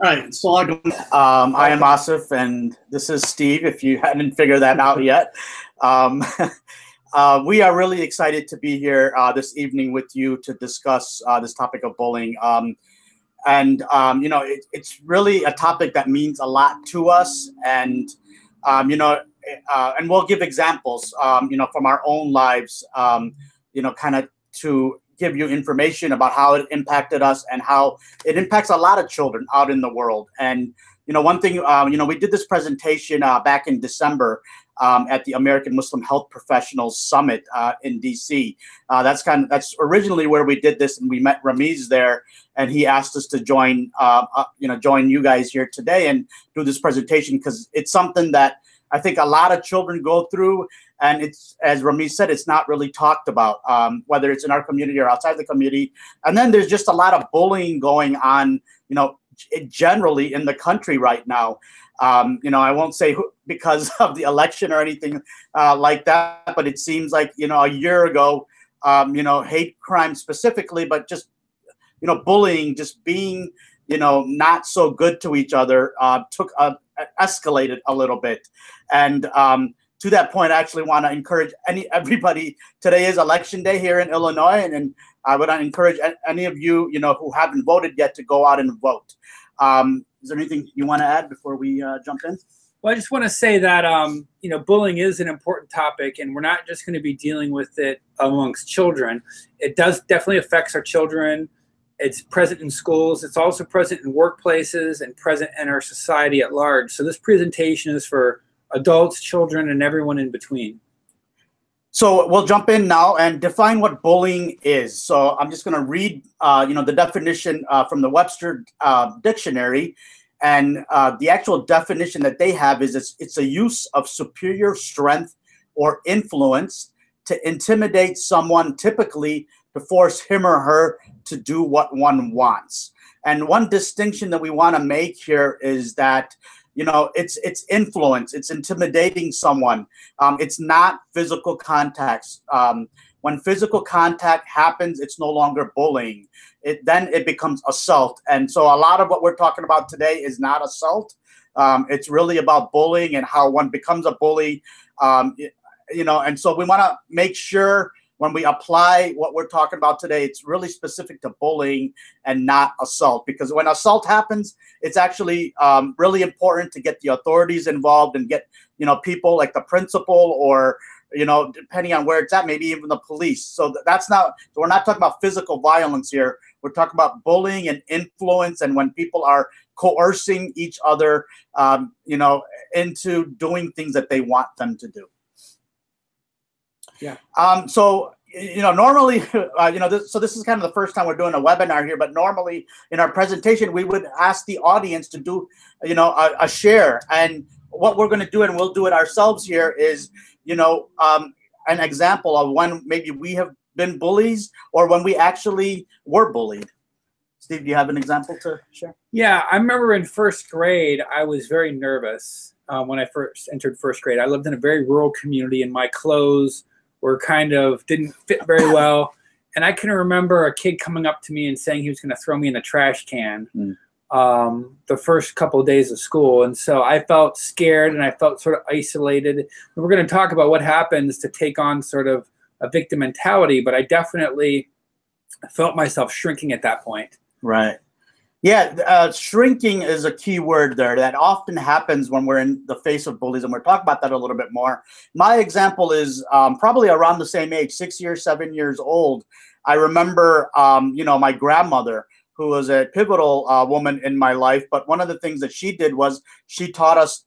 All right, so I am Asif, and this is Steve, if you hadn't figured that out yet. We are really excited to be here this evening with you to discuss this topic of bullying. It's really a topic that means a lot to us, and and we'll give examples, from our own lives, kind of to give you information about how it impacted us and how it impacts a lot of children out in the world. And, one thing, we did this presentation back in December at the American Muslim Health Professionals Summit in DC. That's originally where we did this, and we met Ramiz there, and he asked us to join you guys here today and do this presentation, because it's something that I think a lot of children go through, and it's, as Ramiz said, it's not really talked about, whether it's in our community or outside the community. And then there's just a lot of bullying going on, generally in the country right now. I won't say who, because of the election or anything like that, but it seems like, a year ago, hate crime specifically, but just, bullying, just being, not so good to each other, escalated a little bit. And to that point, I actually want to encourage everybody. Today is election day here in Illinois, and I would encourage any of you, who haven't voted yet, to go out and vote. Is there anything you want to add before we jump in? Well, I just want to say that bullying is an important topic, and we're not just going to be dealing with it amongst children. It does definitely affects our children. It's present in schools. It's also present in workplaces and present in our society at large. So this presentation is for adults, children, and everyone in between. So we'll jump in now and define what bullying is. So I'm just going to read, the definition from the Webster Dictionary. And the actual definition that they have is it's a use of superior strength or influence to intimidate someone, typically to force him or her to do what one wants. And one distinction that we want to make here is that, it's influence, it's intimidating someone. It's not physical contacts. When physical contact happens, it's no longer bullying. Then it becomes assault. And so a lot of what we're talking about today is not assault. It's really about bullying and how one becomes a bully. And so we want to make sure when we apply what we're talking about today, it's really specific to bullying and not assault. Because when assault happens, it's actually really important to get the authorities involved and get, people like the principal or, depending on where it's at, maybe even the police. So we're not talking about physical violence here. We're talking about bullying and influence, and when people are coercing each other, into doing things that they want them to do. Yeah. Normally, so this is kind of the first time we're doing a webinar here, but normally in our presentation, we would ask the audience to do, a share. And what we're going to do, and we'll do it ourselves here, is, an example of when maybe we have been bullies or when we actually were bullied. Steve, do you have an example to share? Yeah, I remember in first grade, I was very nervous when I first entered first grade. I lived in a very rural community, and my clothes were didn't fit very well. And I can remember a kid coming up to me and saying he was going to throw me in a trash can the first couple of days of school. And so I felt scared, and I felt sort of isolated. And we're going to talk about what happens to take on sort of a victim mentality, but I definitely felt myself shrinking at that point. Right. Yeah, shrinking is a key word there. That often happens when we're in the face of bullies, and we'll talk about that a little bit more. My example is probably around the same age, 6 years, 7 years old. I remember, my grandmother, who was a pivotal woman in my life. But one of the things that she did was she taught us,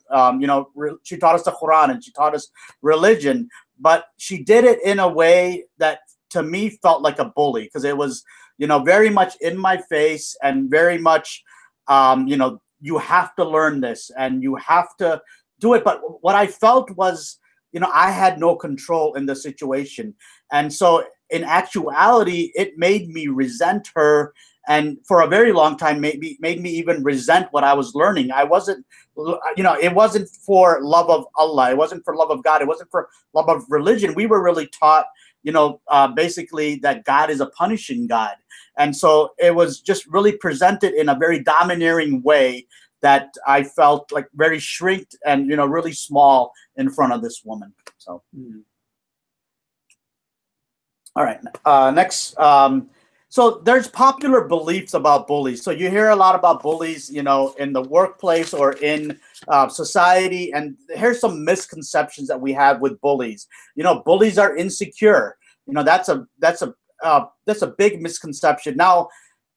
she taught us the Quran, and she taught us religion. But she did it in a way that to me felt like a bully, because it was, very much in my face, and very much, you have to learn this and you have to do it. But what I felt was, I had no control in the situation. And so in actuality, it made me resent her. And for a very long time, made me even resent what I was learning. I wasn't, it wasn't for love of Allah. It wasn't for love of God. It wasn't for love of religion. We were really taught, basically that God is a punishing God. And so it was just really presented in a very domineering way that I felt like very shrinked and, really small in front of this woman. So, all right, next. So there's popular beliefs about bullies. So you hear a lot about bullies, in the workplace or in society. And here's some misconceptions that we have with bullies. Bullies are insecure. That's a big misconception. Now,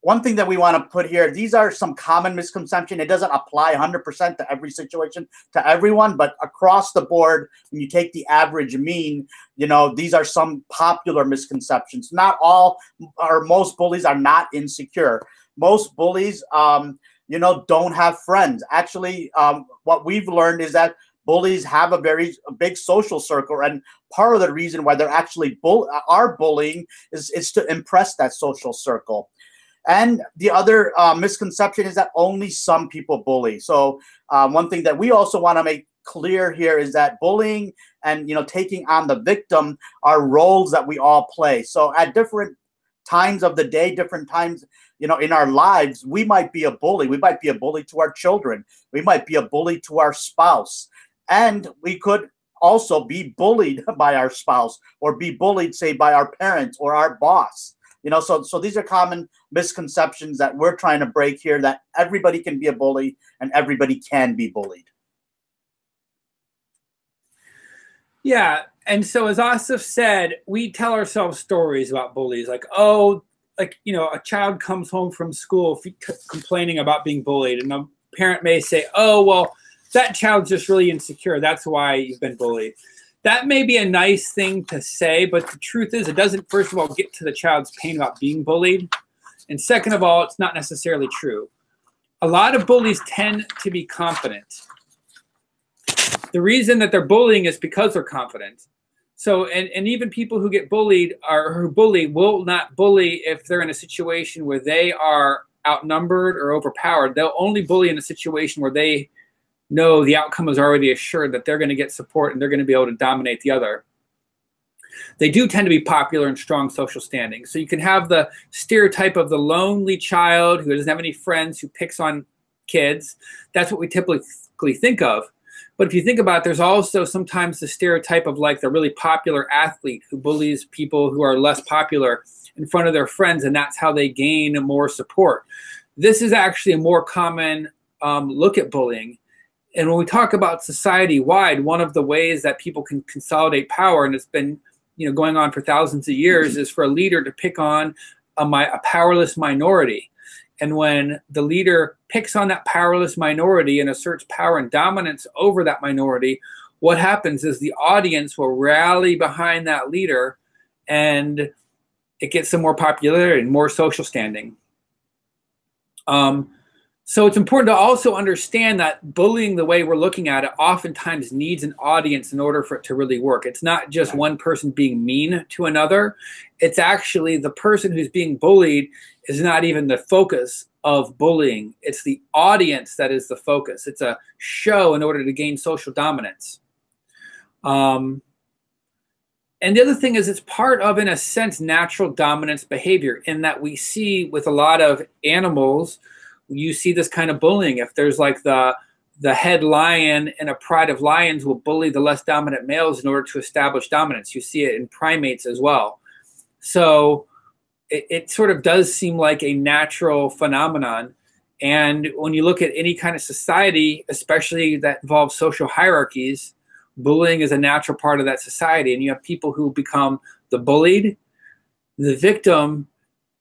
one thing that we want to put here, these are some common misconceptions. It doesn't apply 100% to every situation, to everyone, but across the board, when you take the average mean, these are some popular misconceptions. Not all or most bullies are not insecure. Most bullies, don't have friends. Actually, what we've learned is that bullies have a big social circle, and part of the reason why they're actually are bullying is to impress that social circle. And the other misconception is that only some people bully. So one thing that we also want to make clear here is that bullying and taking on the victim are roles that we all play. So at different times of the day, different times in our lives, we might be a bully. We might be a bully to our children. We might be a bully to our spouse. And we could also be bullied by our spouse, or be bullied, say, by our parents or our boss. So these are common misconceptions that we're trying to break here, that everybody can be a bully and everybody can be bullied. Yeah. And so as Asif said, we tell ourselves stories about bullies, like, a child comes home from school complaining about being bullied, and the parent may say, oh, well, that child's just really insecure. That's why you've been bullied. That may be a nice thing to say, but the truth is it doesn't, first of all, get to the child's pain about being bullied. And second of all, it's not necessarily true. A lot of bullies tend to be confident. The reason that they're bullying is because they're confident. So, and even people who get bullied who bully will not bully if they're in a situation where they are outnumbered or overpowered. They'll only bully in a situation where they know the outcome is already assured, that they're going to get support and they're going to be able to dominate the other. They do tend to be popular and strong social standing. So you can have the stereotype of the lonely child who doesn't have any friends, who picks on kids. That's what we typically think of. But if you think about it, there's also sometimes the stereotype of like the really popular athlete who bullies people who are less popular in front of their friends, and that's how they gain more support. This is actually a more common look at bullying. And when we talk about society-wide, one of the ways that people can consolidate power, and it's been going on for thousands of years, is for a leader to pick on a powerless minority. And when the leader picks on that powerless minority and asserts power and dominance over that minority, what happens is the audience will rally behind that leader, and it gets some more popularity and more social standing. So it's important to also understand that bullying, the way we're looking at it, oftentimes needs an audience in order for it to really work. It's not just one person being mean to another. It's actually the person who's being bullied is not even the focus of bullying. It's the audience that is the focus. It's a show in order to gain social dominance. And the other thing is, it's part of, in a sense, natural dominance behavior, in that we see with a lot of animals, you see this kind of bullying. If there's like the head lion in a pride of lions will bully the less dominant males in order to establish dominance. You see it in primates as well. So it sort of does seem like a natural phenomenon. And when you look at any kind of society, especially that involves social hierarchies, bullying is a natural part of that society. And you have people who become the bullied, the victim,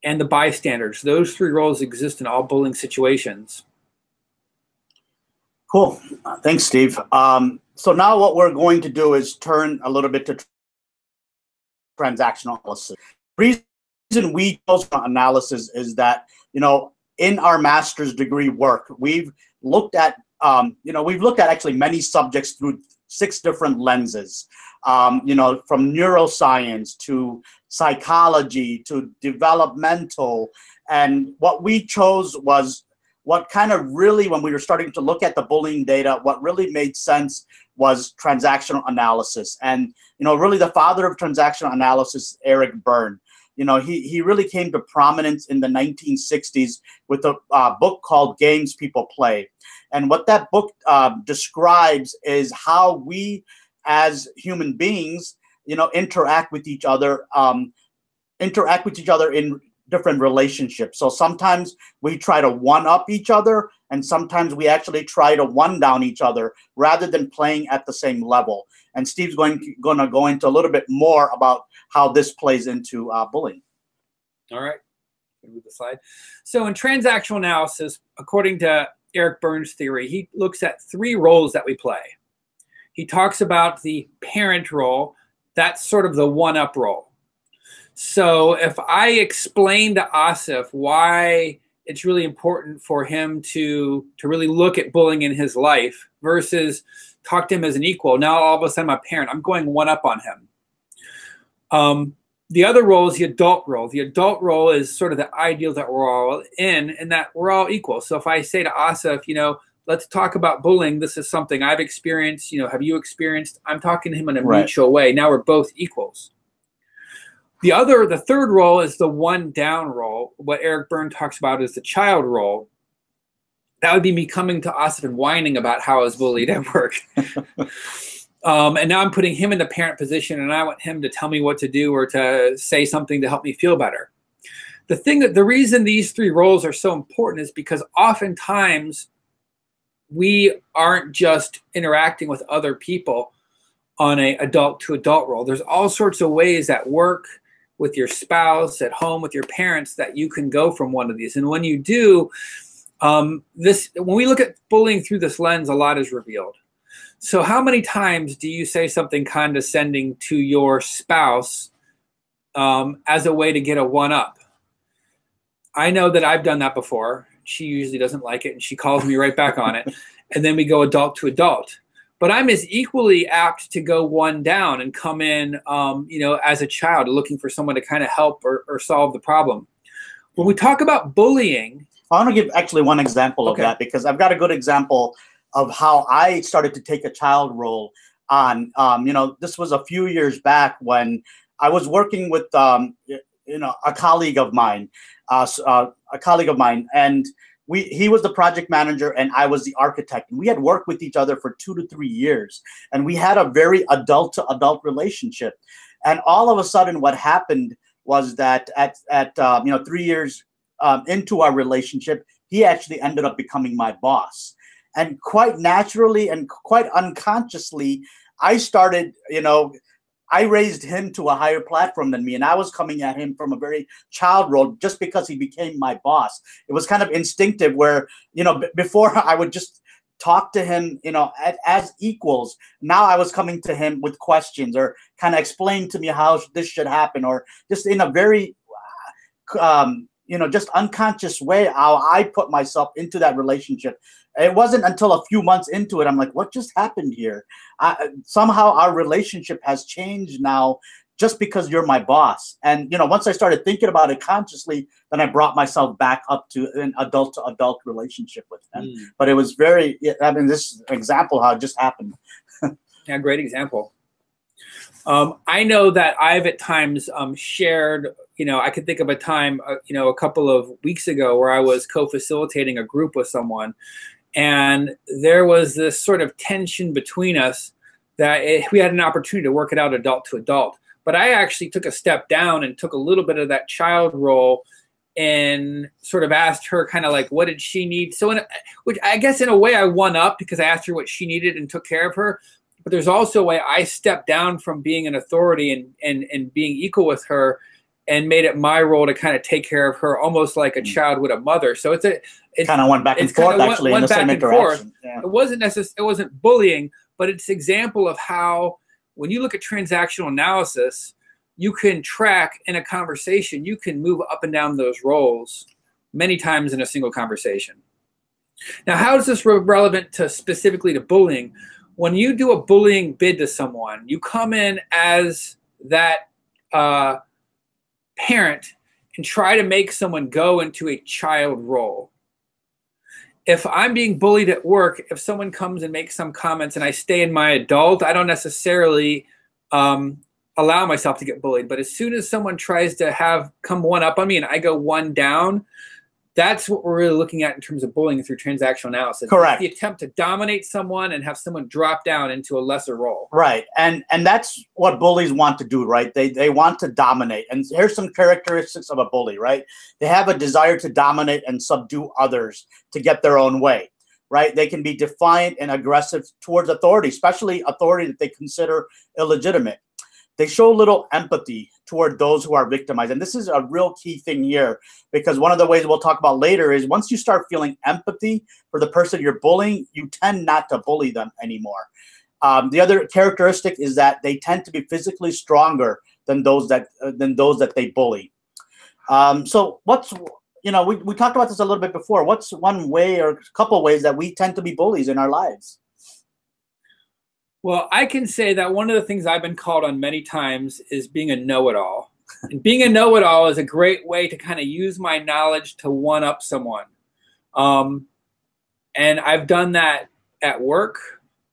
and the bystanders. Those three roles exist in all bullying situations. Cool. Thanks, Steve. So now what we're going to do is turn a little bit to transactional analysis. The reason we chose analysis is that, in our master's degree work, we've looked at, actually many subjects through 6 different lenses, from neuroscience to psychology to developmental. And what we chose was what kind of really, when we were starting to look at the bullying data, what really made sense was transactional analysis. And, really the father of transactional analysis, Eric Berne. He really came to prominence in the 1960s with a book called Games People Play. And what that book describes is how we as human beings, interact with each other in different relationships. So sometimes we try to one-up each other, and sometimes we actually try to one-down each other rather than playing at the same level. And Steve's going to go into a little bit more about how this plays into bullying. All right, move the slide. So in transactional analysis, according to Eric Berne's theory, he looks at 3 roles that we play. He talks about the parent role. That's sort of the one-up role. So if I explain to Asif why it's really important for him to really look at bullying in his life versus talk to him as an equal, now all of a sudden I'm a parent, I'm going one up on him. The other role is the adult role. The adult role is sort of the ideal that we're all in, and that we're all equal. So if I say to Asif, let's talk about bullying, this is something I've experienced, have you experienced? I'm talking to him in a mutual way. Now we're both equals. The third role is the one down role. What Eric Berne talks about is the child role. That would be me coming to Asif and whining about how I was bullied at work. And now I'm putting him in the parent position, and I want him to tell me what to do or to say something to help me feel better. The reason these 3 roles are so important is because oftentimes we aren't just interacting with other people on an adult to adult role. There's all sorts of ways at work, with your spouse, at home, with your parents, that you can go from one of these. And when you do, when we look at bullying through this lens, a lot is revealed. So how many times do you say something condescending to your spouse as a way to get a one-up? I know that I've done that before. She usually doesn't like it, and she calls me right back on it. And then we go adult to adult. But I'm as equally apt to go one down and come in, as a child, looking for someone to kind of help or solve the problem. When we talk about bullying, I want to give actually one example of that, because I've got a good example of how I started to take a child role on. This was a few years back when I was working with a colleague of mine, and he was the project manager and I was the architect. And we had worked with each other for 2 to 3 years, and we had a very adult to adult relationship. And all of a sudden, what happened was that at 3 years into our relationship, he actually ended up becoming my boss. And quite naturally and quite unconsciously, I started, I raised him to a higher platform than me, and I was coming at him from a very child role just because he became my boss. It was kind of instinctive where, before I would just talk to him, as equals. Now I was coming to him with questions or kind of explain to me how this should happen, or just in a very, just unconscious way, how I put myself into that relationship. It wasn't until a few months into it, I'm like, what just happened here? Somehow our relationship has changed now just because you're my boss. And, once I started thinking about it consciously, then I brought myself back up to an adult to adult relationship with him. But it was this is an example how it just happened. Yeah, great example. I know that I've at times shared, I could think of a time, a couple of weeks ago where I was co-facilitating a group with someone. And there was this sort of tension between us that we had an opportunity to work it out adult to adult. But I actually took a step down and took a little bit of that child role and sort of asked her kind of like, what did she need? So, which I guess in a way I won up because I asked her what she needed and took care of her. But there's also a way I stepped down from being an authority and being equal with her and made it my role to kind of take care of her, almost like a child would a mother. So it kind of went back and forth, actually, in the same interaction. Yeah. It wasn't bullying, but it's an example of how when you look at transactional analysis, you can track in a conversation, you can move up and down those roles many times in a single conversation. Now, how is this relevant specifically to bullying? When you do a bullying bid to someone, you come in as that parent and try to make someone go into a child role. if I'm being bullied at work, if someone comes and makes some comments and I stay in my adult, I don't necessarily allow myself to get bullied. But as soon as someone tries to come one up on me and I go one down, that's what we're really looking at in terms of bullying through transactional analysis. Correct. It's the attempt to dominate someone and have someone drop down into a lesser role. Right. And that's what bullies want to do, right? They want to dominate. And here's some characteristics of a bully, right? They have a desire to dominate and subdue others to get their own way, right? They can be defiant and aggressive towards authority, especially authority that they consider illegitimate. They show little empathy toward those who are victimized. And this is a real key thing here, because one of the ways we'll talk about later is once you start feeling empathy for the person you're bullying, you tend not to bully them anymore. The other characteristic is that they tend to be physically stronger than those that they bully. So what's, we talked about this a little bit before. What's one way or a couple ways that we tend to be bullies in our lives? Well, I can say that one of the things I've been called on many times is being a know-it-all. And being a know-it-all is a great way to kind of use my knowledge to one-up someone. And I've done that at work.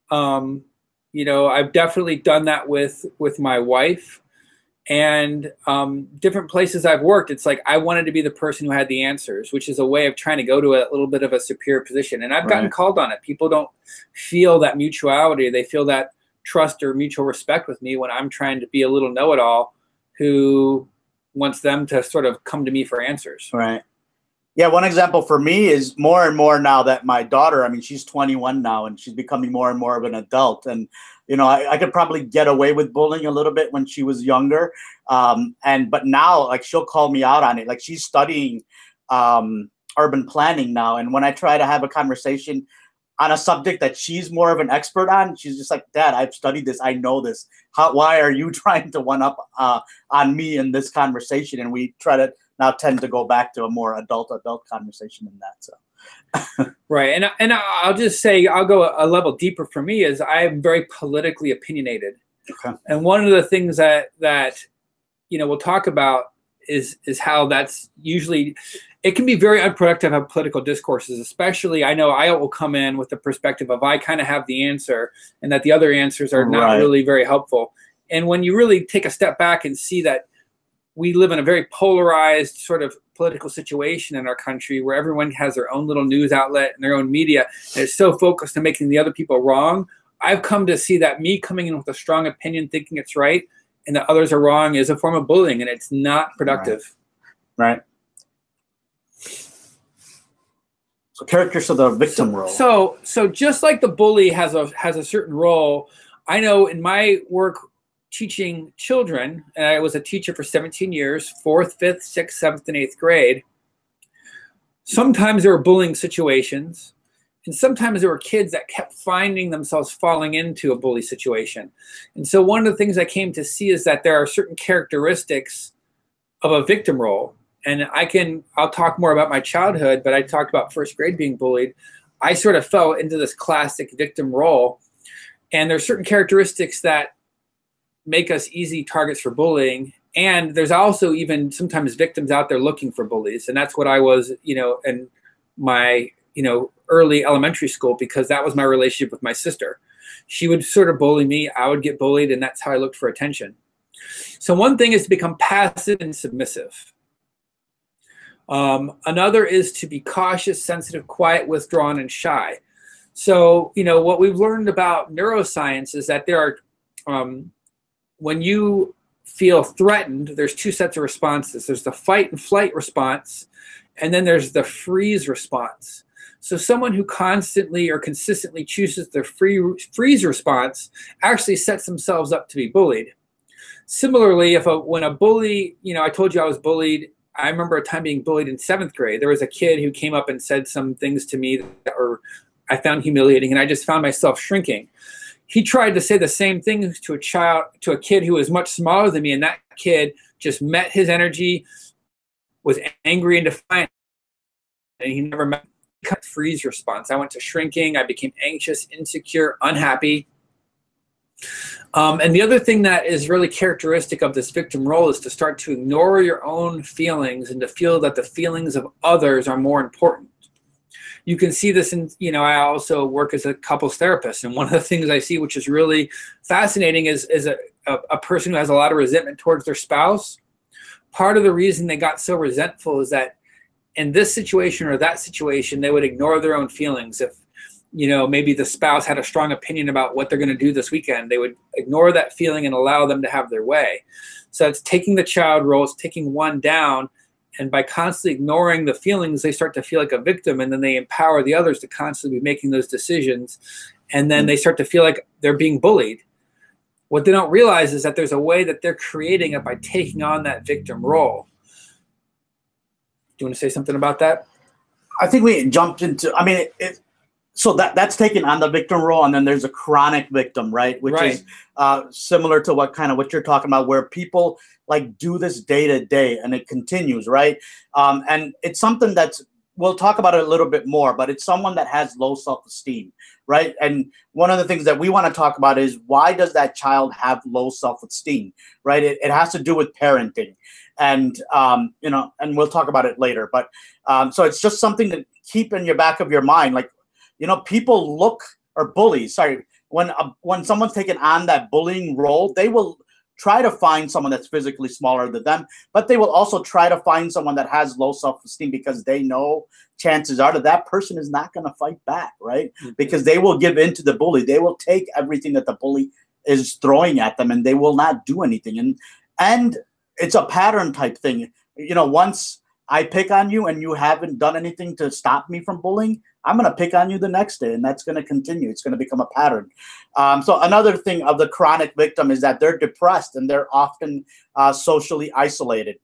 I've definitely done that with my wife. And different places I've worked, it's like I wanted to be the person who had the answers, which is a way of trying to go to a little bit of a superior position. And I've gotten called on it. People don't feel that mutuality. They feel that trust or mutual respect with me when I'm trying to be a little know-it-all who wants them to sort of come to me for answers. Right. Yeah, one example for me is more and more now that my daughter, she's 21 now and she's becoming more and more of an adult. And, I could probably get away with bullying a little bit when she was younger. But now, like, she'll call me out on it. Like, she's studying urban planning now. And when I try to have a conversation on a subject that she's more of an expert on, she's just like, Dad, I've studied this. I know this. Why are you trying to one up on me in this conversation? And we try to now tend to go back to a more adult conversation than that. So. Right. And I'll just say, I'll go a level deeper for me is I'm very politically opinionated. Okay. And one of the things that we'll talk about is how that's usually, it can be very unproductive of political discourses, especially I know I will come in with the perspective of I kind of have the answer and that the other answers are not really very helpful. And when you really take a step back and see that we live in a very polarized sort of political situation in our country where everyone has their own little news outlet and their own media, and it's so focused on making the other people wrong. I've come to see that me coming in with a strong opinion, thinking it's right, and that others are wrong is a form of bullying, and it's not productive. Right. So characters of the victim role. So just like the bully has a certain role, I know in my work teaching children, and I was a teacher for 17 years, 4th, 5th, 6th, 7th, and 8th grade. Sometimes there were bullying situations, and sometimes there were kids that kept finding themselves falling into a bully situation. And so one of the things I came to see is that there are certain characteristics of a victim role. And I'll talk more about my childhood, but I talked about 1st grade being bullied. I sort of fell into this classic victim role. And there's certain characteristics that make us easy targets for bullying. And there's also even sometimes victims out there looking for bullies. And that's what I was, in my, early elementary school, because that was my relationship with my sister. She would sort of bully me. I would get bullied. And that's how I looked for attention. So one thing is to become passive and submissive. Another is to be cautious, sensitive, quiet, withdrawn, and shy. So, what we've learned about neuroscience is that there are, when you feel threatened, there's 2 sets of responses. There's the fight and flight response, and then there's the freeze response. So someone who constantly or consistently chooses the freeze response actually sets themselves up to be bullied. Similarly, when a bully, I told you I was bullied. I remember a time being bullied in 7th grade. There was a kid who came up and said some things to me that I found humiliating, and I just found myself shrinking. He tried to say the same thing to a kid who was much smaller than me, and that kid just met his energy, was angry and defiant, and he never met the freeze response. I went to shrinking. I became anxious, insecure, unhappy. And the other thing that is really characteristic of this victim role is to start to ignore your own feelings and to feel that the feelings of others are more important. You can see this in, I also work as a couples therapist. And one of the things I see, which is really fascinating, is a person who has a lot of resentment towards their spouse. Part of the reason they got so resentful is that in this situation or that situation, they would ignore their own feelings. If, maybe the spouse had a strong opinion about what they're going to do this weekend, they would ignore that feeling and allow them to have their way. So it's taking the child role, it's taking one down. And by constantly ignoring the feelings, they start to feel like a victim, and then they empower the others to constantly be making those decisions. And then they start to feel like they're being bullied. What they don't realize is that there's a way that they're creating it by taking on that victim role. Do you want to say something about that? I think we jumped into, so that's taking on the victim role, and then there's a chronic victim, right? Which is similar to what you're talking about, where people like do this day to day, and it continues, right? And it's something we'll talk about it a little bit more, but it's someone that has low self-esteem, right? And one of the things that we want to talk about is, why does that child have low self-esteem, right? It has to do with parenting. And, and we'll talk about it later. But so it's just something to keep in your back of your mind. Like, people bullies, when someone's taken on that bullying role, they will try to find someone that's physically smaller than them, but they will also try to find someone that has low self-esteem, because they know chances are that person is not going to fight back, right? Mm-hmm. Because they will give in to the bully. They will take everything that the bully is throwing at them, and they will not do anything. And it's a pattern type thing. Once I pick on you and you haven't done anything to stop me from bullying, I'm going to pick on you the next day, and that's going to continue. It's going to become a pattern. So another thing of the chronic victim is that they're depressed, and they're often socially isolated.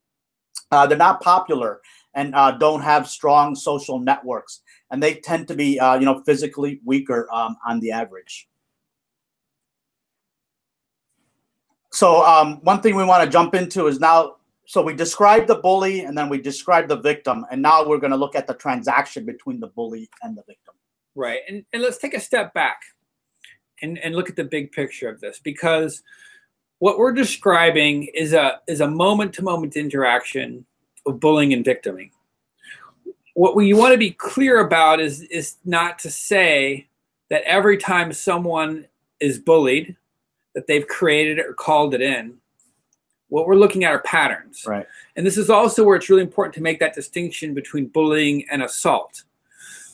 They're not popular, and don't have strong social networks, and they tend to be physically weaker on the average. So one thing we want to jump into is now, so we described the bully, and then we described the victim, and now we're going to look at the transaction between the bully and the victim. Right, and let's take a step back and look at the big picture of this, because what we're describing is a moment-to-moment interaction of bullying and victiming. What you want to be clear about is not to say that every time someone is bullied, that they've created it or called it in. What we're looking at are patterns. Right. And this is also where it's really important to make that distinction between bullying and assault.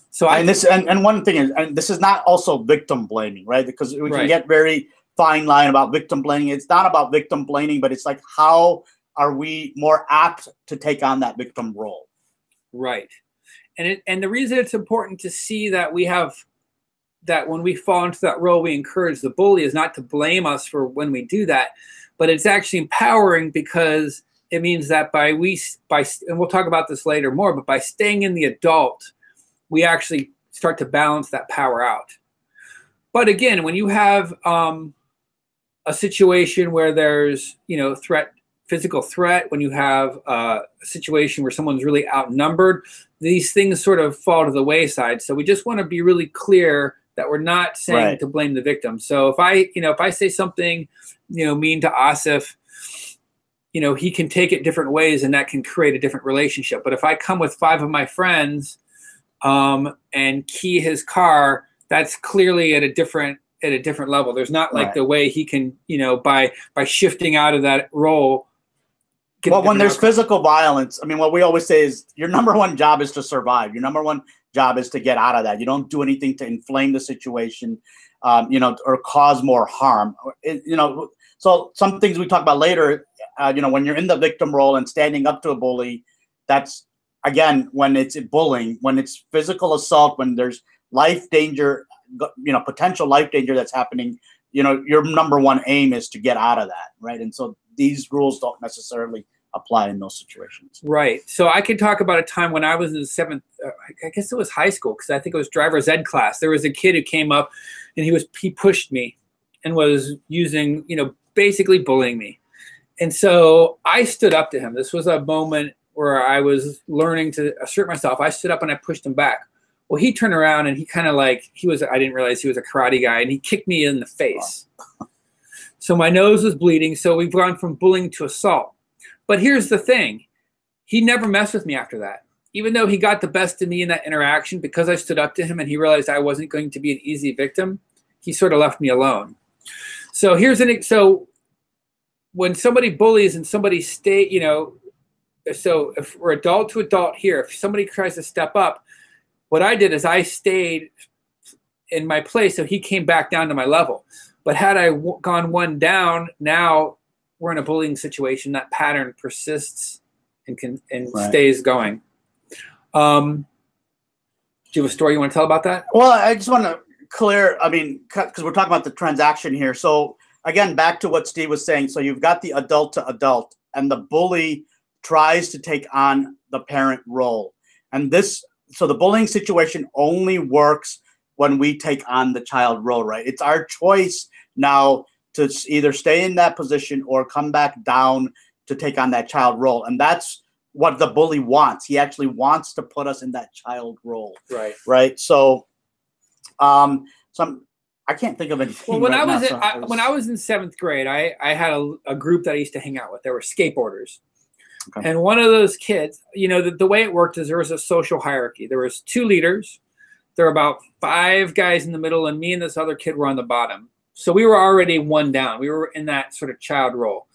So and one thing is, and this is not also victim blaming, right? Because we can get very fine line about victim blaming. It's not about victim blaming, but it's like, how are we more apt to take on that victim role? Right. And the reason it's important to see that that when we fall into that role, we encourage the bully, is not to blame us for when we do that, but it's actually empowering, because it means that and we'll talk about this later more, but by staying in the adult, we actually start to balance that power out. But again, when you have a situation where there's, physical threat, when you have a situation where someone's really outnumbered, these things sort of fall to the wayside. So we just want to be really clear that we're not saying to blame the victim. So if I say something, mean to Asif, he can take it different ways, and that can create a different relationship. But if I come with 5 of my friends and key his car, that's clearly at a different level. There's not like the way he can, by shifting out of that role. Well, when there's physical violence, what we always say is, your number one job is to survive. Your number one job is to get out of that. You don't do anything to inflame the situation, or cause more harm. So some things we talk about later, when you're in the victim role and standing up to a bully, that's, again, when it's bullying, when it's physical assault, when there's life danger, potential life danger that's happening, your number one aim is to get out of that, right? And so these rules don't necessarily apply in those situations. Right. So I can talk about a time when I was in the 7th, I guess it was high school, because I think it was driver's ed class. There was a kid who came up, and he pushed me and was using, basically bullying me. And so I stood up to him. This was a moment where I was learning to assert myself. I stood up and I pushed him back. Well, he turned around, and he kind of I didn't realize he was a karate guy, and he kicked me in the face. Wow. So my nose was bleeding. So we've gone from bullying to assault. But here's the thing. He never messed with me after that. even though he got the best of me in that interaction, because I stood up to him and he realized I wasn't going to be an easy victim, he sort of left me alone. So so when somebody bullies and somebody so if we're adult to adult here, if somebody tries to step up, what I did is I stayed in my place, so he came back down to my level. But had I gone one down, now we're in a bullying situation. That pattern persists and stays going. Do you have a story you want to tell about that? Well, I just want to clear, because we're talking about the transaction here. So again, back to what Steve was saying. So you've got the adult to adult, and the bully tries to take on the parent role. And so the bullying situation only works when we take on the child role, right? It's our choice now to either stay in that position or come back down to take on that child role. And that's what the bully wants. He actually wants to put us in that child role. Right. Right. So, I can't think of anything. Well, when I was in 7th grade, I had a group that I used to hang out with. They were skateboarders. Okay. And one of those kids, the way it worked is there was a social hierarchy. There was 2 leaders. There were about 5 guys in the middle, and me and this other kid were on the bottom. So we were already one down. We were in that sort of child role.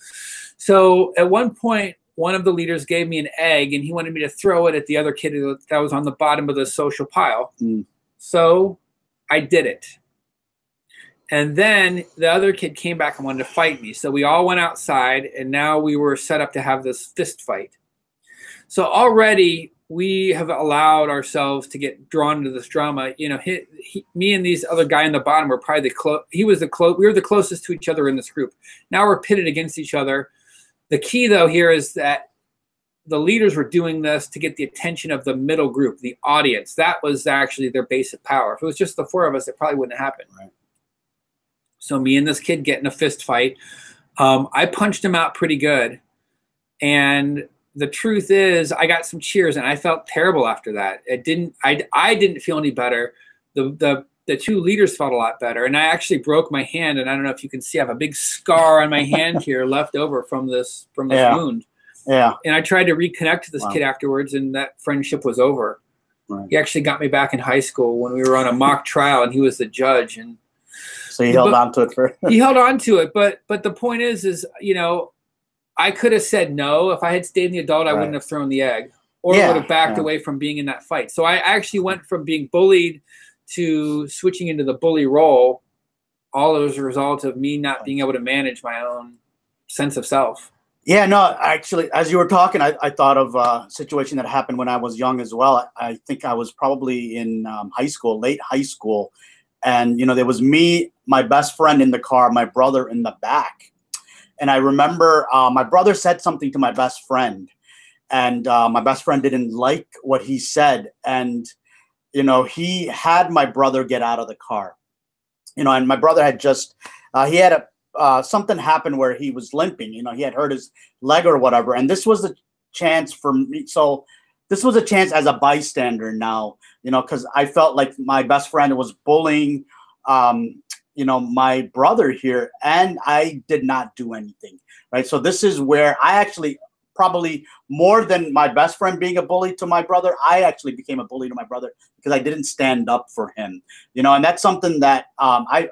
So at one point, one of the leaders gave me an egg, and he wanted me to throw it at the other kid that was on the bottom of the social pile. Mm. So I did it. And then the other kid came back and wanted to fight me. So we all went outside, and now we were set up to have this fist fight. So already we have allowed ourselves to get drawn into this drama. Me and these other guy in the bottom were probably we were the closest to each other in this group. Now we're pitted against each other. The key, though, here is that the leaders were doing this to get the attention of the middle group, the audience. That was actually their base of power. If it was just the 4 of us, it probably wouldn't happen. Right. So me and this kid get in a fist fight. I punched him out pretty good. And the truth is, I got some cheers, and I felt terrible after that. I didn't feel any better. The 2 leaders felt a lot better, and I actually broke my hand. And I don't know if you can see, I have a big scar on my hand here left over from this wound. Yeah. And I tried to reconnect to this kid afterwards, and that friendship was over. Right. He actually got me back in high school when we were on a mock trial, and he was the judge. And so he held on to it he held on to it, but the point is I could have said no. If I had stayed in the adult, I wouldn't have thrown the egg, or would have backed away from being in that fight. So I actually went from being bullied to switching into the bully role, all as a result of me not being able to manage my own sense of self. Yeah, no, actually, as you were talking, I thought of a situation that happened when I was young as well. I think I was probably in high school, late high school. And, there was me, my best friend in the car, my brother in the back. And I remember my brother said something to my best friend, and my best friend didn't like what he said. And, he had my brother get out of the car, and my brother had just, he had something happen where he was limping, he had hurt his leg or whatever. And this was the chance for me. So this was a chance as a bystander now, because I felt like my best friend was bullying, my brother here, and I did not do anything, right? So this is where I actually, probably more than my best friend being a bully to my brother, I actually became a bully to my brother because I didn't stand up for him, and that's something that I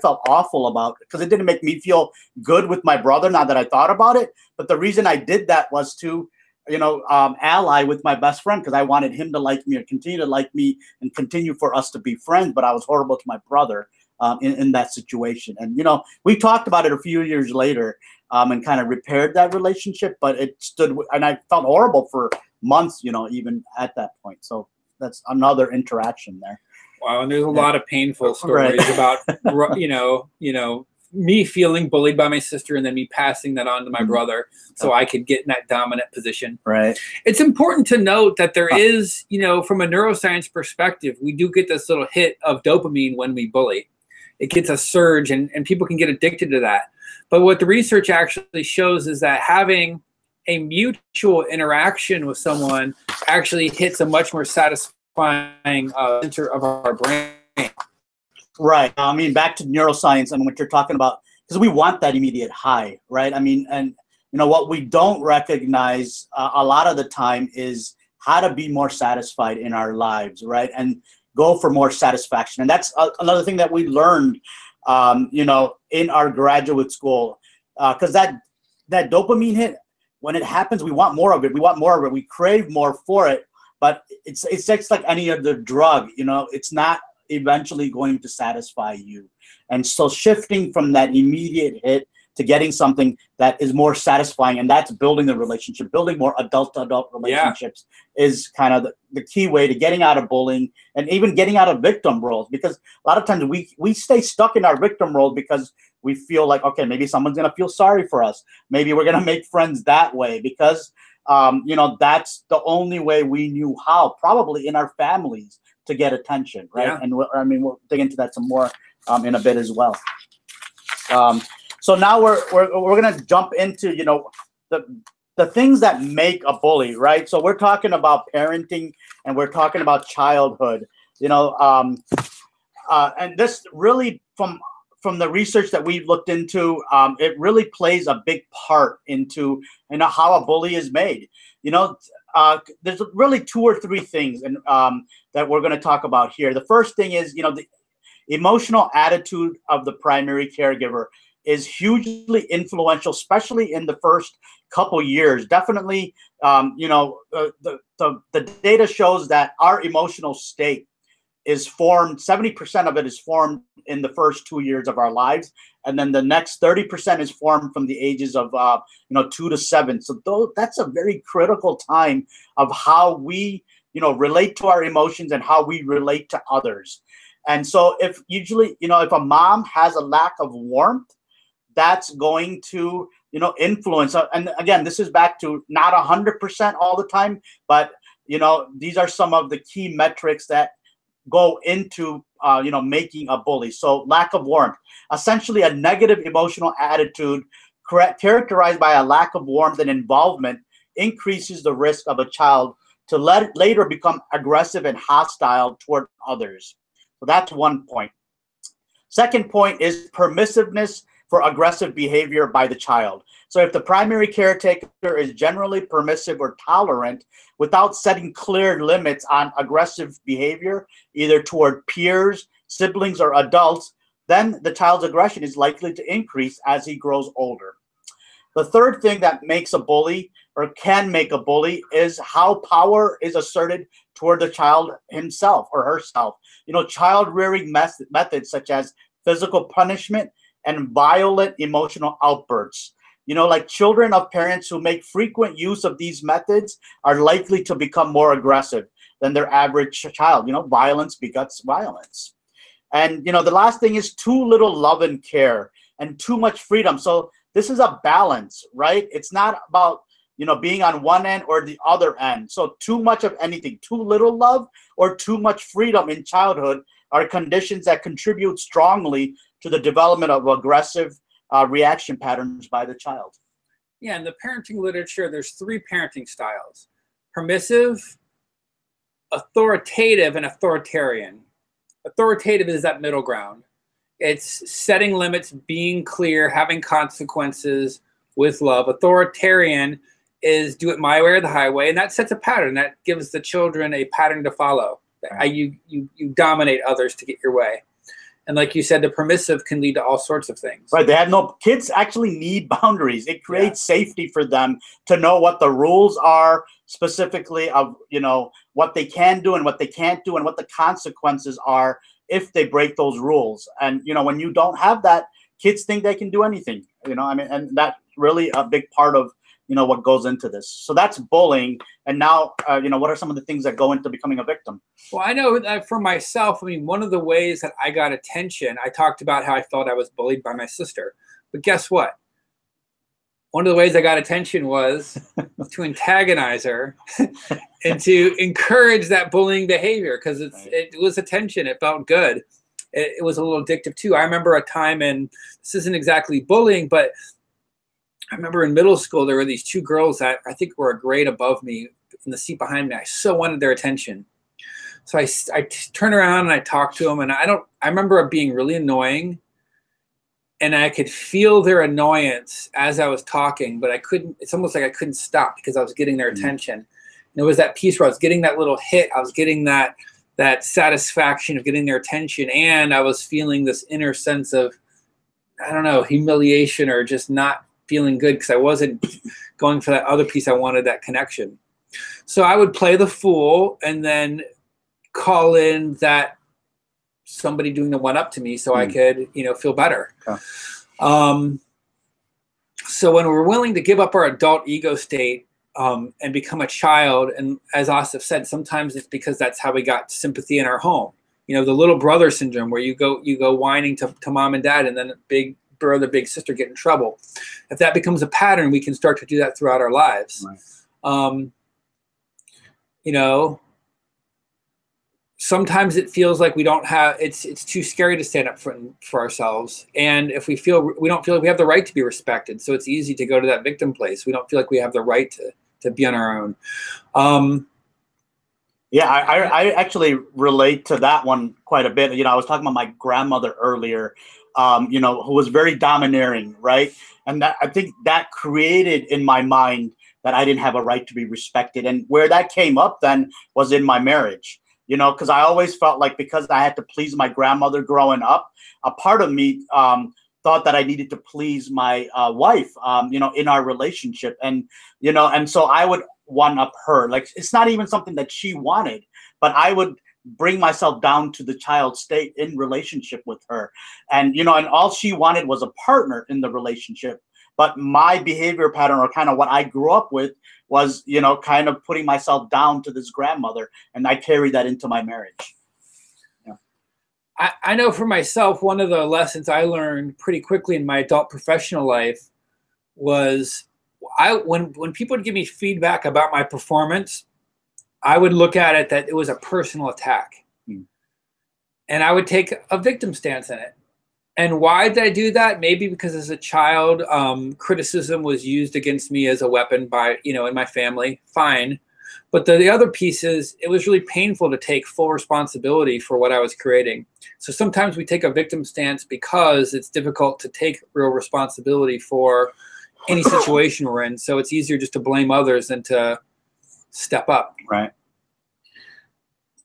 felt awful about, because it didn't make me feel good with my brother now that I thought about it. But the reason I did that was to ally with my best friend, because I wanted him to like me or continue to like me and continue for us to be friends. But I was horrible to my brother in that situation. And, we talked about it a few years later and kind of repaired that relationship, but it stood, and I felt horrible for months, even at that point. So that's another interaction there. Wow. And there's a lot of painful stories about, me feeling bullied by my sister, and then me passing that on to my brother so I could get in that dominant position. Right. It's important to note that there is, from a neuroscience perspective, we do get this little hit of dopamine when we bully. It gets a surge, and people can get addicted to that. But what the research actually shows is that having a mutual interaction with someone actually hits a much more satisfying center of our brain. Right. Back to neuroscience, what you're talking about, because we want that immediate high, right? And what we don't recognize a lot of the time is how to be more satisfied in our lives, right? And go for more satisfaction. And that's another thing that we learned, you know, in our graduate school, because that dopamine hit, when it happens, we want more of it. We want more of it. We crave more for it. But it's just like any other drug, you know, it's not eventually going to satisfy you. And so shifting from that immediate hit to getting something that is more satisfying, and that's building the relationship, building more adult-to-adult relationships is kind of the key way to getting out of bullying and even getting out of victim roles. Because a lot of times we stay stuck in our victim role because we feel like, okay, maybe someone's going to feel sorry for us. Maybe we're going to make friends that way because, you know, that's the only way we knew how, probably in our families, to get attention, right? Yeah. And I mean, we'll dig into that some more in a bit as well. So now we're going to jump into, you know, the things that make a bully, right? So we're talking about parenting and we're talking about childhood, you know, and this really from the research that we've looked into, it really plays a big part into, you know, how a bully is made. You know, there's really 2 or 3 things and that we're going to talk about here. The first thing is, you know, the emotional attitude of the primary caregiver is hugely influential, especially in the first couple years. Definitely, you know, the data shows that our emotional state is formed, 70% of it is formed in the first 2 years of our lives. And then the next 30% is formed from the ages of, you know, 2 to 7. So that's a very critical time of how we, you know, relate to our emotions and how we relate to others. And so if usually, you know, if a mom has a lack of warmth, that's going to, you know, influence. And again, this is back to not 100% all the time, but, you know, these are some of the key metrics that go into, you know, making a bully. So lack of warmth, essentially a negative emotional attitude characterized by a lack of warmth and involvement increases the risk of a child to later become aggressive and hostile toward others. So that's one point. Second point is permissiveness for aggressive behavior by the child. So if the primary caretaker is generally permissive or tolerant without setting clear limits on aggressive behavior, either toward peers, siblings, or adults, then the child's aggression is likely to increase as he grows older. The third thing that makes a bully or can make a bully is how power is asserted toward the child himself or herself. You know, child rearing methods such as physical punishment and violent emotional outbursts. You know, like children of parents who make frequent use of these methods are likely to become more aggressive than their average child. You know, violence begets violence. And, you know, the last thing is too little love and care and too much freedom. So this is a balance, right? It's not about, you know, being on one end or the other end. So too much of anything, too little love or too much freedom in childhood are conditions that contribute strongly to the development of aggressive reaction patterns by the child. Yeah, in the parenting literature, there's 3 parenting styles: permissive, authoritative, and authoritarian. Authoritative is that middle ground. It's setting limits, being clear, having consequences with love. Authoritarian is do it my way or the highway, and that sets a pattern. That gives the children a pattern to follow. You dominate others to get your way. And like you said, the permissive can lead to all sorts of things. Right. They have kids actually need boundaries. It creates safety for them to know what the rules are specifically of, you know, what they can do and what they can't do and what the consequences are if they break those rules. And, you know, when you don't have that, kids think they can do anything, you know, I mean, and that's really a big part of, you know, what goes into this. So that's bullying. And now, you know, what are some of the things that go into becoming a victim? Well, I know that for myself, I mean, one of the ways that I got attention, I talked about how I felt I was bullied by my sister. But guess what? One of the ways I got attention was to antagonize her and to encourage that bullying behavior, because it was attention. It felt good. It was a little addictive too. I remember a time, and this isn't exactly bullying, but I remember in middle school, there were these 2 girls that I think were a grade above me in the seat behind me. I so wanted their attention. So I turned around and I talked to them, and I remember it being really annoying, and I could feel their annoyance as I was talking, but I couldn't, it's almost like I couldn't stop because I was getting their attention. It was that piece where I was getting that little hit. I was getting that satisfaction of getting their attention, and I was feeling this inner sense of, I don't know, humiliation or just not feeling good because I wasn't going for that other piece. I wanted that connection. So I would play the fool and then call in that somebody doing the one up to me so I could, feel better. Okay. So when we're willing to give up our adult ego state and become a child, and as Asif said, sometimes it's because that's how we got sympathy in our home. The little brother syndrome where you go whining to mom and dad, and then big brother, big sister get in trouble. If that becomes a pattern, we can start to do that throughout our lives. Right. Sometimes it feels like we don't have, it's too scary to stand up for ourselves. And if we don't feel like we have the right to be respected, so it's easy to go to that victim place. We don't feel like we have the right to be on our own. Yeah, I actually relate to that one quite a bit. I was talking about my grandmother earlier, who was very domineering, right? And I think that created in my mind that I didn't have a right to be respected. And where that came up then was in my marriage. Because I always felt like because I had to please my grandmother growing up, a part of me thought that I needed to please my wife, in our relationship. And so I would one up her. Like, it's not even something that she wanted, but I would bring myself down to the child state in relationship with her. And, and all she wanted was a partner in the relationship. But my behavior pattern, or kind of what I grew up with, was, kind of putting myself down to this grandmother, and I carried that into my marriage. Yeah. I know for myself, one of the lessons I learned pretty quickly in my adult professional life was when people would give me feedback about my performance, I would look at it that it was a personal attack. And I would take a victim stance in it. And why did I do that? Maybe because as a child, criticism was used against me as a weapon by, in my family. Fine. But the other piece is it was really painful to take full responsibility for what I was creating. So sometimes we take a victim stance because it's difficult to take real responsibility for any situation we're in. So it's easier just to blame others than to step up. Right.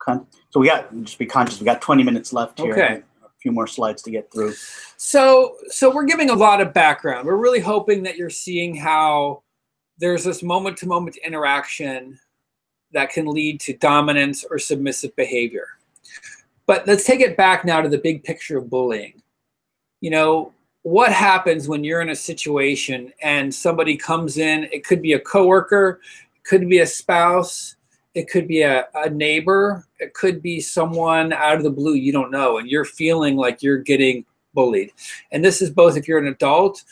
Okay. So just be conscious. We got 20 minutes left here. Okay. Few more slides to get through. So we're giving a lot of background. We're really hoping that you're seeing how there's this moment-to-moment interaction that can lead to dominance or submissive behavior. But let's take it back now to the big picture of bullying. What happens when you're in a situation and somebody comes in? It could be a coworker, it could be a spouse, it could be a neighbor. It could be someone out of the blue you don't know, and you're feeling like you're getting bullied. And this is both if you're an adult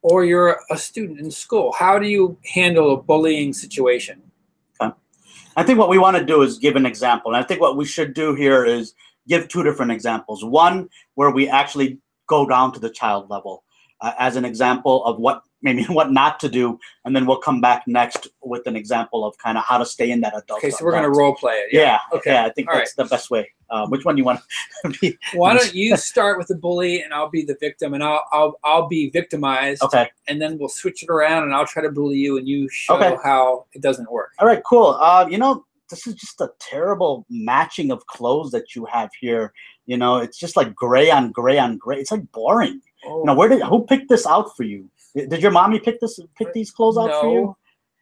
or you're a student in school. How do you handle a bullying situation? Okay. I think what we want to do is give an example. And I think what we should do here is give two different examples. One where we actually go down to the child level as an example of what not to do, and then we'll come back next with an example of kind of how to stay in that adult. Okay, so we're going to role play it. Yeah. Okay. Yeah, I think that's the best way. Which one do you want to be? Why don't you start with the bully, and I'll be the victim, and I'll be victimized. Okay. And then we'll switch it around, and I'll try to bully you, and you show how it doesn't work. All right, cool. This is just a terrible matching of clothes that you have here. It's just like gray on gray on gray. It's like boring. Oh. Who picked this out for you? Did your mommy pick these clothes out for you?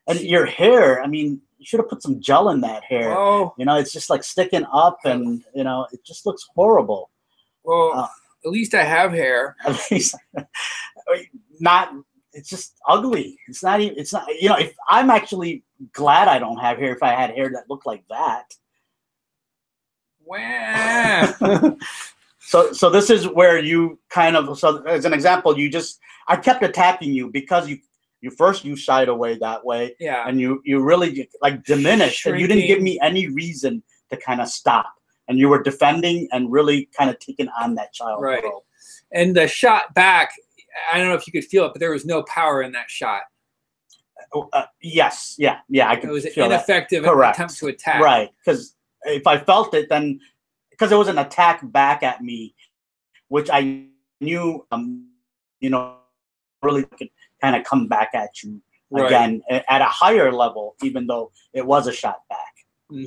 And your hair, you should have put some gel in that hair. Oh. It's just like sticking up, and it just looks horrible. Well, at least I have hair. At least, it's just ugly. It's not. If I'm actually glad I don't have hair. If I had hair that looked like that. Wow. So this is where you kind of, so as an example, I kept attacking you because you shied away that way. Yeah. And you really like diminished, Shrinking. And you didn't give me any reason to kind of stop. And you were defending and really kind of taking on that child. Right. Role. And the shot back, I don't know if you could feel it, but there was no power in that shot. Yes. Yeah. I could feel that. It was an ineffective attempt to attack. Right. Because if I felt it, then because it was an attack back at me, which I knew, really could kind of come back at you Right. again at a higher level, even though it was a shot back,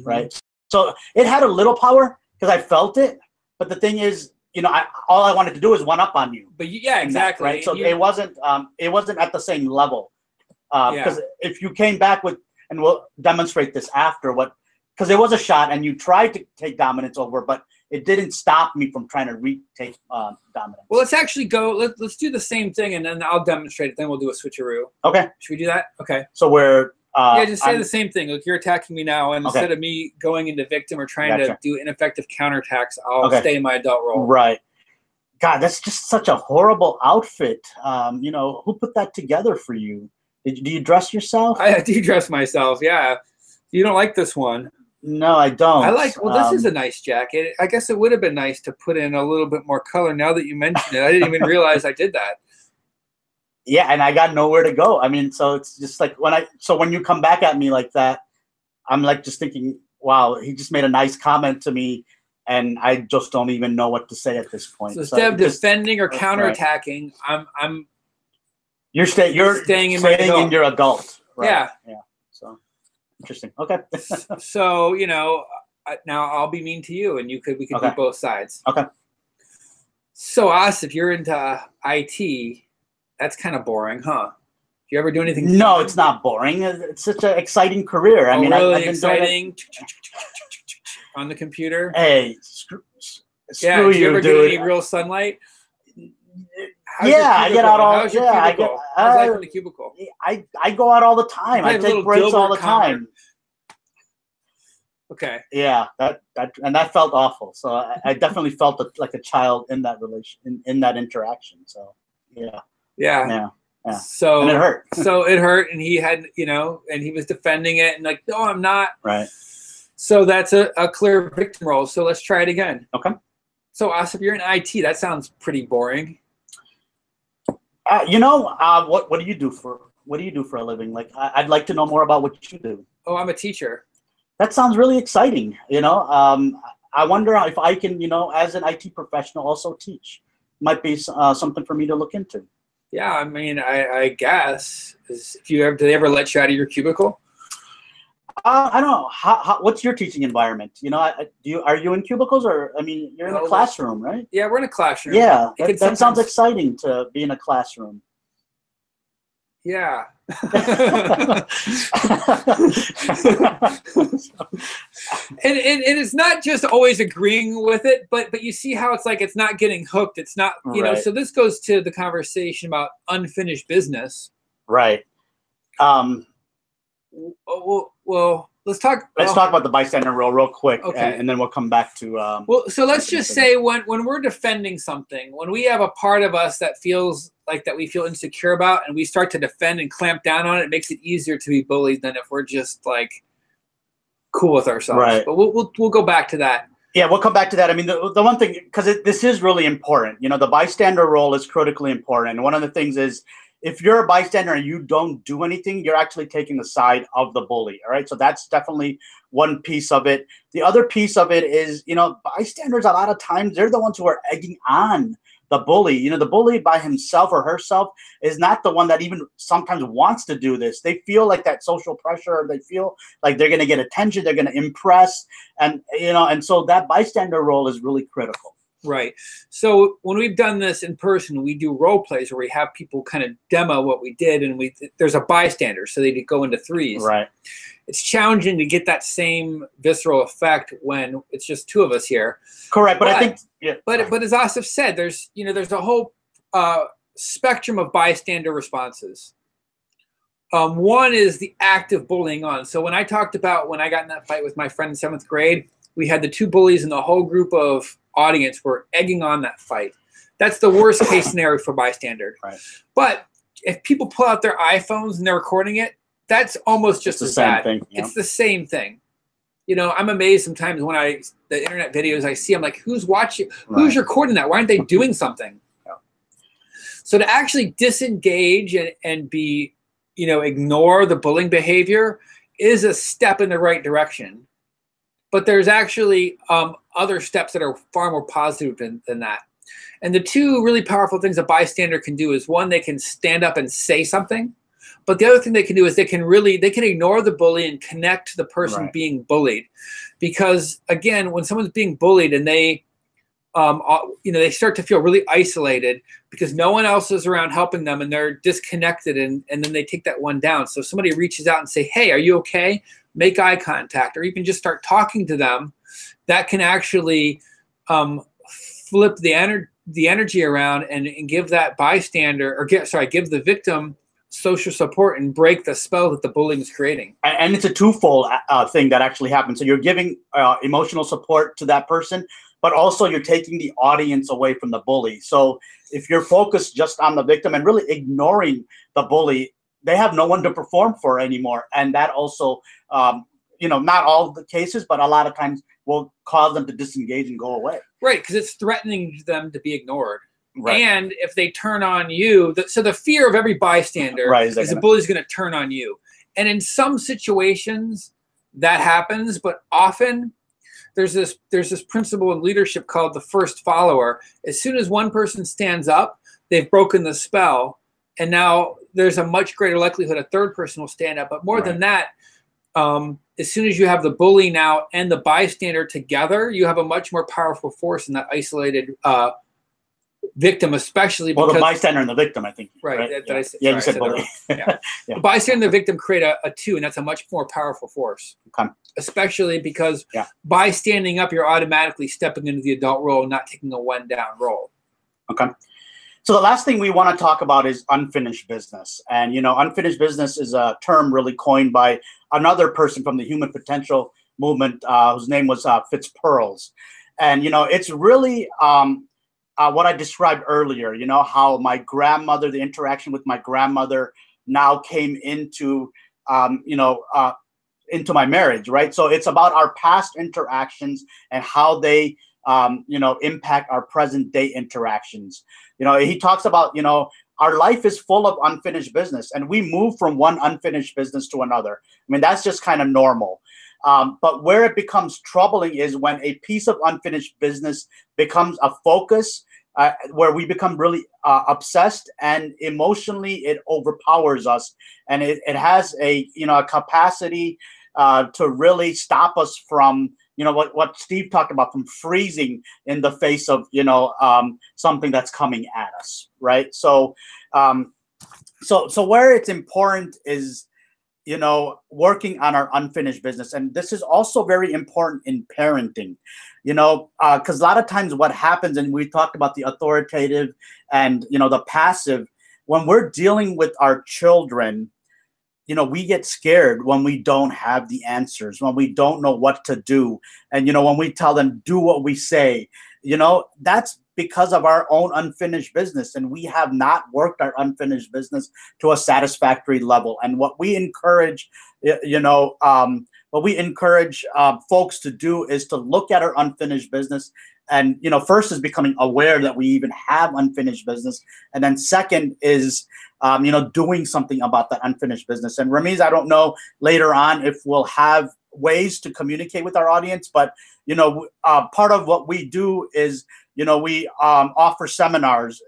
right? So it had a little power because I felt it, but the thing is, all I wanted to do is one up on you. But yeah, exactly. Right. So it wasn't at the same level. Because if you came back with, and we'll demonstrate this after, because it was a shot and you tried to take dominance over, but it didn't stop me from trying to retake dominance. Well, let's actually go. Let's do the same thing, and then I'll demonstrate it. Then we'll do a switcheroo. Okay. Should we do that? Okay. So we're just say the same thing. Look, you're attacking me now, and instead of me going into victim or trying to do ineffective counterattacks, I'll stay in my adult role. Right. God, that's just such a horrible outfit. Who put that together for you? Do you dress yourself? I do dress myself. Yeah. You don't like this one? No, I don't. I like. Well, this is a nice jacket. I guess it would have been nice to put in a little bit more color. Now that you mention it, I didn't even realize I did that. Yeah, and I got nowhere to go. I mean, so it's just like when you come back at me like that, I'm like just thinking, wow, he just made a nice comment to me, and I just don't even know what to say at this point. So instead of defending or counterattacking, You're staying in your adult. Right? Yeah. Yeah. So interesting. Okay. So now I'll be mean to you, and we could do both sides. Okay. So Asif, you're into IT. That's kind of boring, huh? Do you ever do anything? No, it's not boring. It's such an exciting career. I mean, really I've been exciting. On the computer. Hey, screw you, you, ever dude. get any real sunlight? I get out all. How's life in the cubicle? I go out all the time. I take breaks all the time. Okay. Yeah, that felt awful. So I definitely felt like a child in that in that interaction. So yeah. Yeah. So and it hurt. So it hurt, and he had and he was defending it, and like, no, I'm not. Right. So that's a clear victim role. So let's try it again. Okay. So Asif, you're in IT. That sounds pretty boring. What do you do for a living? Like, I'd like to know more about what you do. Oh, I'm a teacher. That sounds really exciting. I wonder if I can, as an IT professional, also teach. Might be something for me to look into. Yeah, I mean, I guess. Do they ever let you out of your cubicle? I don't know. What's your teaching environment? Are you in cubicles, or you're in a classroom, right? Yeah, we're in a classroom. Yeah, that sounds exciting to be in a classroom. Yeah. and it's not just always agreeing with it, but you see how it's like it's not getting hooked. It's not, so this goes to the conversation about unfinished business. Right. Well, let's talk about the bystander role real quick, okay. and then we'll come back to. So let's just say when we're defending something, when we have a part of us that feels like that we feel insecure about, and we start to defend and clamp down on it, it makes it easier to be bullied than if we're just like cool with ourselves. Right. But we'll go back to that. Yeah, we'll come back to that. I mean, the one thing, because this is really important. The bystander role is critically important. And one of the things is, if you're a bystander and you don't do anything, you're actually taking the side of the bully. All right. So that's definitely one piece of it. The other piece of it is, bystanders, a lot of times, they're the ones who are egging on the bully. The bully by himself or herself is not the one that even sometimes wants to do this. They feel like that social pressure. They feel like they're going to get attention. They're going to impress. And so that bystander role is really critical. Right. So when we've done this in person, we do role plays where we have people kind of demo what we did, and there's a bystander, so they go into threes. Right. It's challenging to get that same visceral effect when it's just two of us here. Correct. But I think, But as Asif said, there's a whole spectrum of bystander responses. One is the active bullying on. So when I talked about when I got in that fight with my friend in 7th grade, we had the two bullies and the whole group of audience were egging on that fight. That's the worst case scenario for bystander. Right. But if people pull out their iPhones and they're recording it, that's almost just as bad. Thing, yeah. It's the same thing. I'm amazed sometimes when the internet videos I see, I'm like, who's watching? Right. Who's recording that? Why aren't they doing something? Yeah. So to actually disengage and be, ignore the bullying behavior is a step in the right direction. But there's actually other steps that are far more positive than that. And the two really powerful things a bystander can do is, one, they can stand up and say something, But the other thing they can do is they can ignore the bully and connect to the person Right. being bullied. Because again, when someone's being bullied and they they start to feel really isolated because no one else is around helping them, and they're disconnected, and then they take that one down. So if somebody reaches out and say, hey, are you okay? Make eye contact, or even just start talking to them. That can actually flip the energy around and give that bystander, or give the victim social support and break the spell that the bullying is creating. And it's a twofold thing that actually happens. So you're giving emotional support to that person, but also you're taking the audience away from the bully. So if you're focused just on the victim and really ignoring the bully, they have no one to perform for anymore. And that also, not all the cases, but a lot of times will cause them to disengage and go away. Right, because it's threatening them to be ignored. Right. And if they turn on you, so the fear of every bystander is the bully's going to turn on you. And in some situations that happens, but often there's this principle in leadership called the first follower. As soon as one person stands up, they've broken the spell, and now there's a much greater likelihood a third person will stand up. But more than that, as soon as you have the bully now and the bystander together, you have a much more powerful force than that isolated victim, especially because the bystander and the victim, I think. Right. Yeah, you said bully. Yeah. The bystander and the victim create a two, and that's a much more powerful force. Okay. Especially because by standing up, you're automatically stepping into the adult role, not taking a one down role. Okay. So the last thing we want to talk about is unfinished business. And, unfinished business is a term really coined by another person from the human potential movement, whose name was Fitz Perls. And, it's really what I described earlier, how my grandmother, the interaction with my grandmother now came into, into my marriage, right? So it's about our past interactions and how they, impact our present day interactions. He talks about, our life is full of unfinished business, and we move from one unfinished business to another. I mean, that's just kind of normal. But where it becomes troubling is when a piece of unfinished business becomes a focus, where we become really obsessed, and emotionally it overpowers us, and it has a capacity to really stop us from what Steve talked about, from freezing in the face of something that's coming at us, right? So so where it's important is working on our unfinished business. And this is also very important in parenting, because a lot of times what happens, and we talked about the authoritative and, the passive, when we're dealing with our children, we get scared when we don't have the answers, when we don't know what to do. And, when we tell them, do what we say, that's because of our own unfinished business. And we have not worked our unfinished business to a satisfactory level. And what we encourage, folks to do is to look at our unfinished business. And, first is becoming aware that we even have unfinished business. And then second is, doing something about that unfinished business. And Ramiz, I don't know later on if we'll have ways to communicate with our audience, but, part of what we do is, we offer seminars,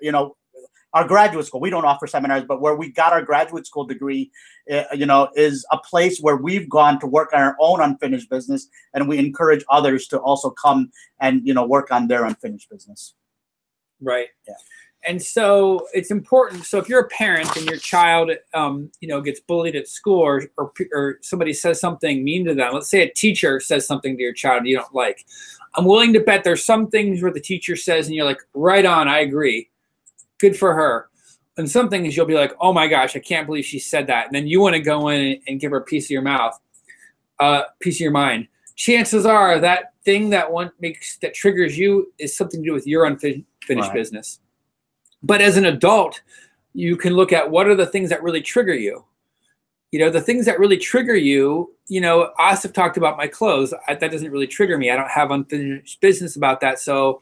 our graduate school. We don't offer seminars, but where we got our graduate school degree, is a place where we've gone to work on our own unfinished business, and we encourage others to also come and work on their unfinished business. Right. Yeah. And so it's important. So if you're a parent and your child, gets bullied at school, or somebody says something mean to them, let's say a teacher says something to your child you don't like. I'm willing to bet there's some things where the teacher says and you're like, right on, I agree. Good for her. And some things you'll be like, oh my gosh, I can't believe she said that. And then you want to go in and give her a piece of your mind. Chances are that thing that triggers you is something to do with your unfinished business. But as an adult, you can look at what are the things that really trigger you. The things that really trigger you, Asif talked about my clothes. That doesn't really trigger me. I don't have unfinished business about that. So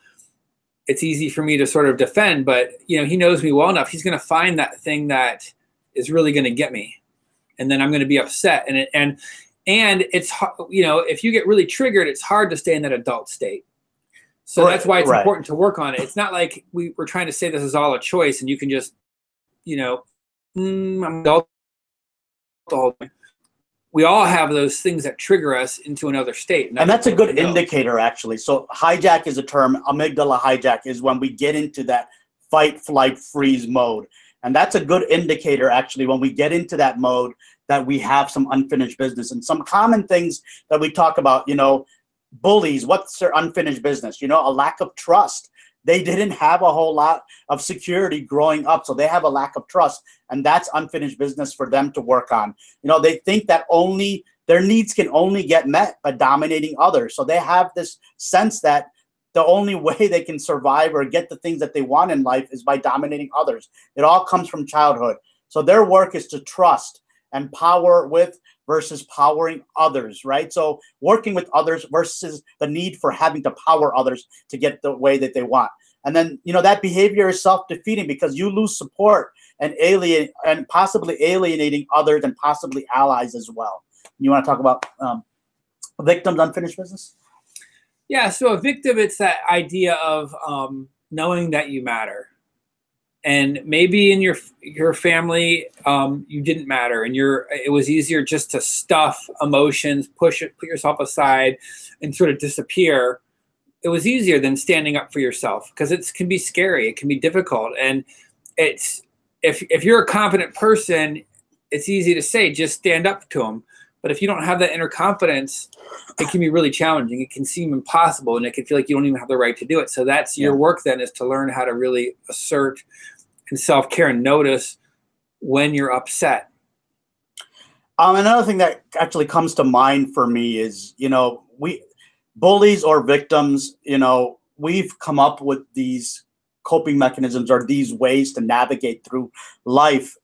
it's easy for me to sort of defend, but he knows me well enough. He's going to find that thing that is really going to get me. And then I'm going to be upset. And it's, if you get really triggered, it's hard to stay in that adult state. So that's why it's important to work on it. It's not like we're trying to say this is all a choice and you can just, I'm adult the whole thing. We all have those things that trigger us into another state. And that's a good indicator, actually. So hijack is a term. Amygdala hijack is when we get into that fight, flight, freeze mode. And that's a good indicator, actually, when we get into that mode, that we have some unfinished business. And some common things that we talk about, you know, bullies, what's their unfinished business? You know, a lack of trust. They didn't have a whole lot of security growing up, so they have a lack of trust, and that's unfinished business for them to work on. You know, they think that only their needs can only get met by dominating others. So they have this sense that the only way they can survive or get the things that they want in life is by dominating others. It all comes from childhood. So their work is to trust and power with versus powering others, right? So working with others versus the need for having to power others to get the way that they want. And then, you know, that behavior is self-defeating because you lose support and possibly alienating others and possibly allies as well. You want to talk about victims' unfinished business? Yeah, so a victim, it's that idea of knowing that you matter. And maybe in your family, you didn't matter, and it was easier just to stuff emotions, put yourself aside, and sort of disappear. It was easier than standing up for yourself because it can be scary, it can be difficult, and it's if you're a confident person, it's easy to say just stand up to them. But if you don't have that inner confidence, it can be really challenging. It can seem impossible, and it can feel like you don't even have the right to do it. So that's your work then, is to learn how to really assert and self-care and notice when you're upset. Another thing that actually comes to mind for me is, you know, bullies or victims, you know, we've come up with these coping mechanisms or these ways to navigate through life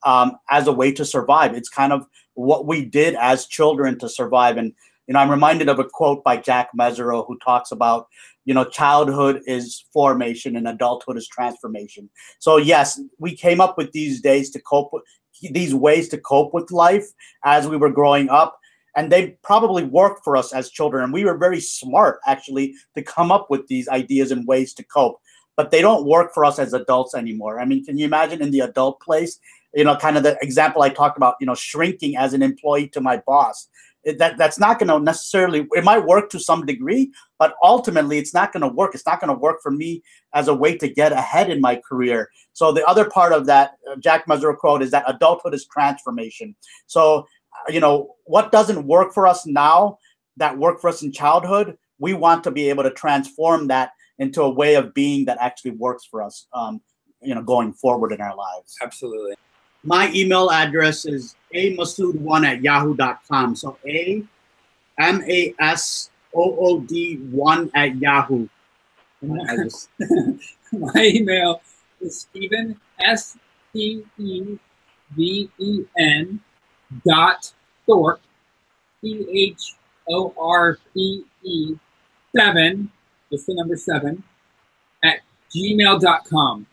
as a way to survive. It's kind of what we did as children to survive. And, you know, I'm reminded of a quote by Jack Mesereau, who talks about, you know, childhood is formation and adulthood is transformation. So yes, we came up with these ways to cope with life as we were growing up. And they probably worked for us as children. And we were very smart, actually, to come up with these ideas and ways to cope. But they don't work for us as adults anymore. I mean, can you imagine in the adult place, you know, kind of the example I talked about, you know, shrinking as an employee to my boss? That's not going to necessarily, it might work to some degree, but ultimately it's not going to work. It's not going to work for me as a way to get ahead in my career. So the other part of that Jack Mesereau quote is that adulthood is transformation. So, you know, what doesn't work for us now that worked for us in childhood, we want to be able to transform that into a way of being that actually works for us, you know, going forward in our lives. Absolutely. My email address is amasood1@yahoo.com. So AMASOOD1 My email is Stephen, STEVEN .Thorpe, THORPE 7, just the number 7, @gmail.com.